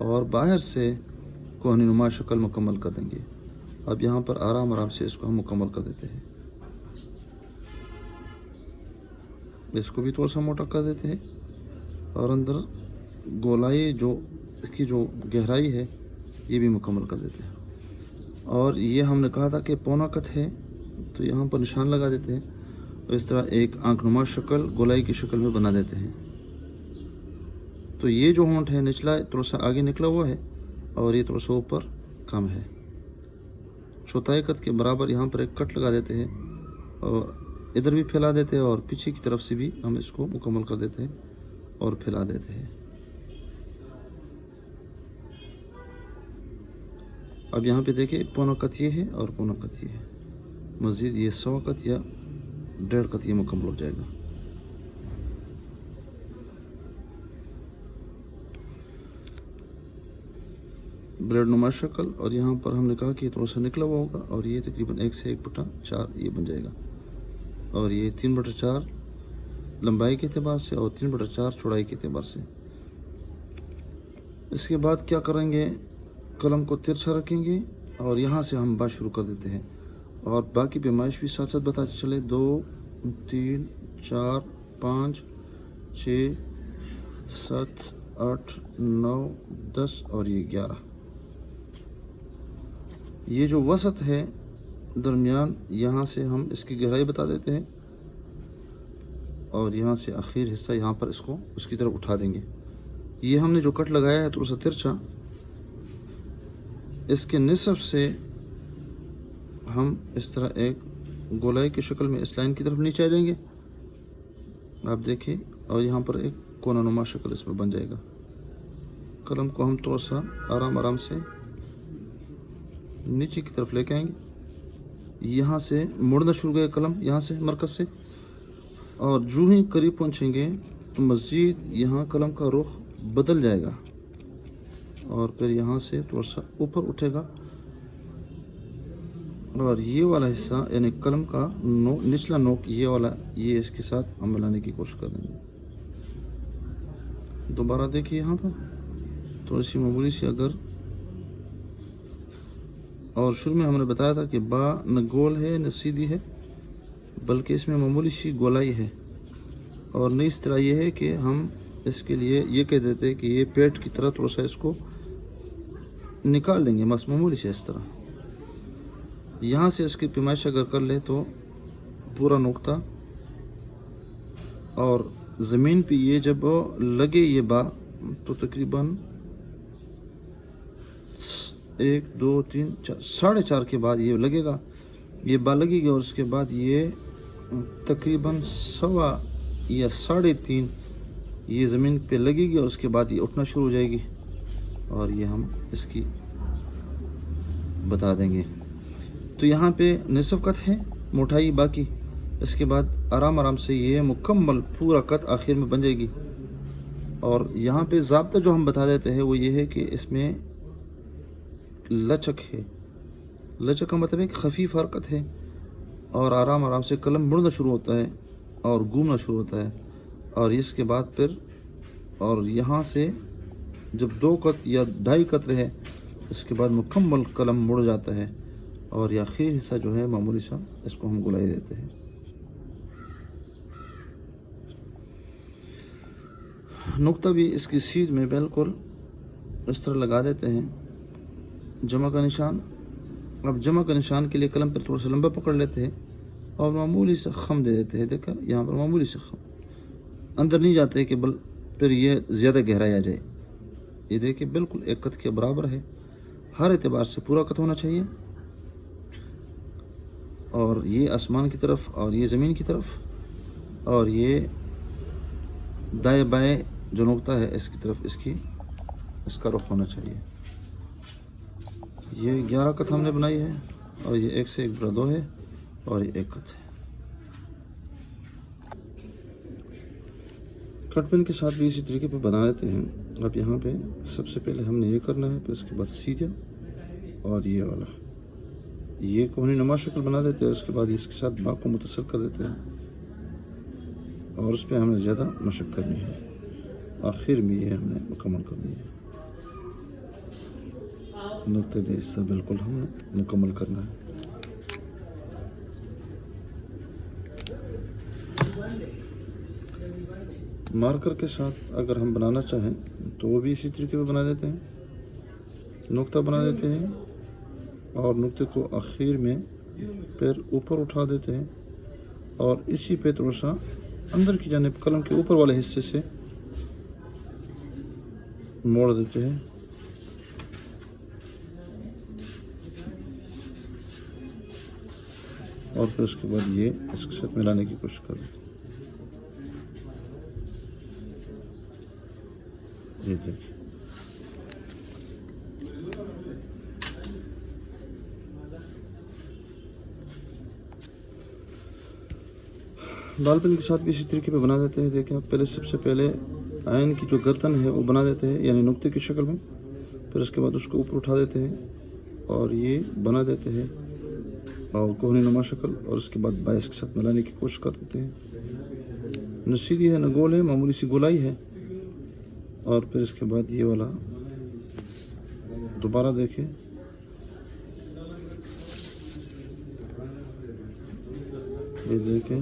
اور باہر سے کوہنی نما شکل مکمل کر دیں گے۔ اب یہاں پر آرام آرام سے اس کو ہم مکمل کر دیتے ہیں۔ اس کو بھی تھوڑا سا موٹا کر دیتے ہیں اور اندر گولائی جو اس کی جو گہرائی ہے یہ بھی مکمل کر دیتے ہیں۔ اور یہ ہم نے کہا تھا کہ پونا کت ہے، تو یہاں پر نشان لگا دیتے ہیں اور اس طرح ایک آنکھ نما شکل گولائی کی شکل میں بنا دیتے ہیں۔ تو یہ جو ہونٹ ہے نچلا تھوڑا سا آگے نکلا ہوا ہے اور یہ تھوڑا سا اوپر کم ہے۔ چوتھائی کت کے برابر یہاں پر ایک کٹ لگا دیتے ہیں اور ادھر بھی پھیلا دیتے ہیں اور پیچھے کی طرف سے بھی ہم اس کو مکمل کر دیتے ہیں اور پھیلا دیتے ہیں۔ اب یہاں پہ دیکھیں پونا کت یہ ہے اور پونا کت یہ ہے، مزید یہ 100 کت یا 1.5 کت یہ مکمل ہو جائے گا۔ بلیڈ نما شکل، اور یہاں پر ہم نے کہا کہ تھوڑا سا نکلا ہوا ہوگا اور یہ تقریباً 1 سے 1/4 یہ بن جائے گا، اور یہ 3/4 لمبائی کے اعتبار سے اور 3/4 چوڑائی کے اعتبار سے۔ اس کے بعد کیا کریں گے، قلم کو ترچھا رکھیں گے اور یہاں سے ہم بات شروع کر دیتے ہیں اور باقی پیمائش بھی ساتھ ساتھ بتاتے چلے، 2 3 4 5 6 7 8 9 10 اور یہ 11۔ یہ جو وسط ہے درمیان، یہاں سے ہم اس کی گہرائی بتا دیتے ہیں اور یہاں سے آخر حصہ یہاں پر اس کو اس کی طرف اٹھا دیں گے۔ یہ ہم نے جو کٹ لگایا ہے تھوڑا سا ترچھا، اس کے نصف سے ہم اس طرح ایک گولائی کی شکل میں اس لائن کی طرف نیچے آ جائیں گے، آپ دیکھیں، اور یہاں پر ایک کونا نما شکل اس میں بن جائے گا۔ قلم کو ہم تھوڑا سا آرام آرام سے نیچے کی طرف لے کے آئیں گے، یہاں سے مڑنا شروع گیا قلم یہاں سے مرکز سے، اور جو ہی قریب پہنچیں گے تو مزید یہاں قلم کا رخ بدل جائے گا اور پھر یہاں سے تھوڑا سا اوپر اٹھے گا، اور یہ والا حصہ یعنی قلم کا نچلا نوک یہ والا، یہ اس کے ساتھ ہم ملانے کی کوشش کر دیں گے۔ دوبارہ دیکھیے یہاں پر تھوڑی سی معمولی سی، اگر اور شروع میں ہم نے بتایا تھا کہ با نہ گول ہے نہ سیدھی ہے، بلکہ اس میں معمولی سی گولائی ہے، اور نئی اس طرح یہ ہے کہ ہم اس کے لیے یہ کہہ دیتے کہ یہ پیٹ کی طرح تھوڑا سا اس کو نکال دیں گے، بس معمولی سے اس طرح۔ یہاں سے اس کی پیمائش اگر کر لے تو پورا نقطہ، اور زمین پہ یہ جب لگے یہ با تو تقریباً 1 2 3 4 4.5 کے بعد یہ لگے گا، یہ با لگے گی، اور اس کے بعد یہ تقریباً 1.25 یا 3.5 یہ زمین پہ لگے گی، اور اس کے بعد یہ اٹھنا شروع ہو جائے گی، اور یہ ہم اس کی بتا دیں گے۔ تو یہاں پہ نصف کت ہے موٹائی باقی، اس کے بعد آرام آرام سے یہ مکمل پورا کت آخر میں بن جائے گی۔ اور یہاں پہ ضابطہ جو ہم بتا دیتے ہیں وہ یہ ہے کہ اس میں لچک ہے، لچک کا مطلب ہے کہ خفیف حرکت ہے، اور آرام آرام سے قلم مڑنا شروع ہوتا ہے اور گھومنا شروع ہوتا ہے، اور اس کے بعد پھر اور یہاں سے جب 2 کت یا 2.5 کت رہے اس کے بعد مکمل قلم مڑ جاتا ہے، اور یہ آخری حصہ جو ہے معمولی سا اس کو ہم گلائی دیتے ہیں۔ نقطہ بھی اس کی سیدھ میں بالکل اس طرح لگا دیتے ہیں، جمع کا نشان۔ اب جمع کا نشان کے لیے قلم پر تھوڑا سا لمبا پکڑ لیتے ہیں اور معمولی سے خم دے دیتے ہیں، دیکھا یہاں پر معمولی سے خم، اندر نہیں جاتے کہ پھر یہ زیادہ گہرائی آ جائے۔ یہ دیکھیں بالکل 1 کت کے برابر ہے، ہر اعتبار سے پورا کت ہونا چاہیے، اور یہ آسمان کی طرف اور یہ زمین کی طرف، اور یہ دائیں بائیں جو نقطہ ہے اس کی طرف اس کا رخ ہونا چاہیے۔ یہ 11 کت ہم نے بنائی ہے، اور یہ 1 سے 1/2 ہے، اور یہ 1 کت ہے۔ کٹ پین کے ساتھ بھی اسی طریقے پہ بنا لیتے ہیں۔ اب یہاں پہ سب سے پہلے ہم نے یہ کرنا ہے، پھر اس کے بعد سیدھا اور یہ والا یہ کوہنی نما شکل بنا دیتے ہیں، اس کے بعد اس کے ساتھ با کو متصل کر دیتے ہیں، اور اس پہ ہمیں زیادہ مشق کرنی ہے، آخر میں یہ ہم نے مکمل کرنی ہے۔ نقطے پہ حصہ بالکل ہم مکمل کرنا ہے. مارکر کے ساتھ اگر ہم بنانا چاہیں تو وہ بھی اسی طریقے پہ بنا دیتے ہیں. نقطہ بنا دیتے ہیں اور نقطے کو آخر میں پھر اوپر اٹھا دیتے ہیں اور اسی پہ تھوڑا سا اندر کی جانب قلم کے اوپر والے حصے سے موڑ دیتے ہیں. اور پھر اس کے بعد یہ اس کے ساتھ ملانے کی کوشش کر دیتے ہیں. یہ دیکھیں بال پین کے ساتھ بھی اسی طریقے پہ بنا دیتے ہیں. دیکھیں پہلے سب سے پہلے عین کی جو گردن ہے وہ بنا دیتے ہیں یعنی نقطے کی شکل میں. پھر اس کے بعد اس کو اوپر اٹھا دیتے ہیں اور یہ بنا دیتے ہیں اور کوہنی نما شکل. اور اس کے بعد بائس کے ساتھ ملانے کی کوشش کر دیتے ہیں. نہ سیدھی ہے نہ گول ہے, معمولی سی گولائی ہے. اور پھر اس کے بعد یہ والا دوبارہ دیکھیں یہ دیکھیں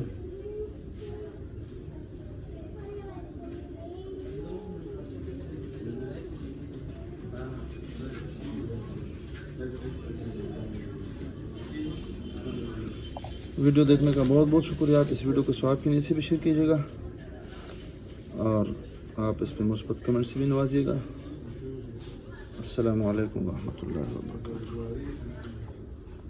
ویڈیو دیکھنے کا بہت بہت شکریہ. اس ویڈیو کو ثواب کی نیت سے بھی شیئر کیجیے گا اور آپ اس پہ مثبت کمنٹ سے بھی نوازیے گا. السلام علیکم ورحمۃ اللہ وبرکاتہ.